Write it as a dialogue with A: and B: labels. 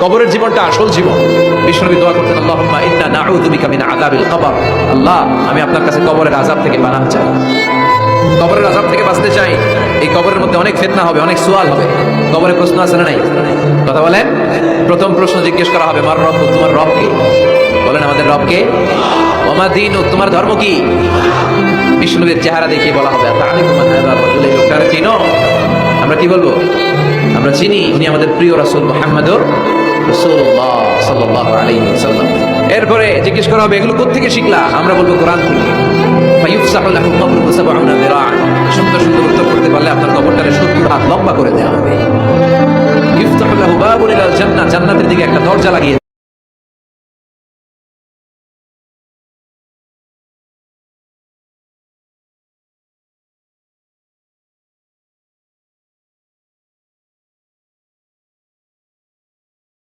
A: কবরের জীবনটা আসল জীবন। বিশ্বনবী দোয়া করতেন, আল্লাহুম্মা ইন্না নাউযু বিকা মিন আযাবিল কবর। আল্লাহ, আমি আপনার কাছে কবরের আযাব থেকে পানাহ চাই, কবরের আযাব থেকে বাঁচতে চাই। এই কবরের মধ্যে অনেক ফিতনা হবে, অনেক সুয়াল হবে। কবরে প্রশ্ন আছে না নাই? কথা বলেন। প্রথম প্রশ্ন জিজ্ঞেস করা হবে, মার রব্বুক, তোমার রব কে? বলেন, আমাদের রব কে? ওমা দীনুক, তোমার ধর্ম কি? বিষ্ণুবীর চেহারা দেখিয়ে বলা হবে, আতারিফু মান হাযা রাজুল, এই লোকটাকে চিনো? আমরা কি বলবো? আমরা চিনি, উনি আমাদের প্রিয় রাসূল মুহাম্মদুর রাসূলুল্লাহ সাল্লাল্লাহু আলাইহি ওয়াসাল্লাম। এরপরে জিজ্ঞেস করা হবে, এগুলো কোত্থেকে শিখলা? আমরা বলবো কোরআন থেকে। ফায়ুফসাহু লাহু কবরুহু ৭০ যিরাআন, সুন্দর সুন্দর উত্তর করতে পারলে আপনার কবরটারে ৭০ হাত লম্বা করে দেওয়া হবে। ইফতাহু লাহু বাবুন ইলাল জান্নাহ, জান্নাতের দিকে একটা দরজা লাগিয়ে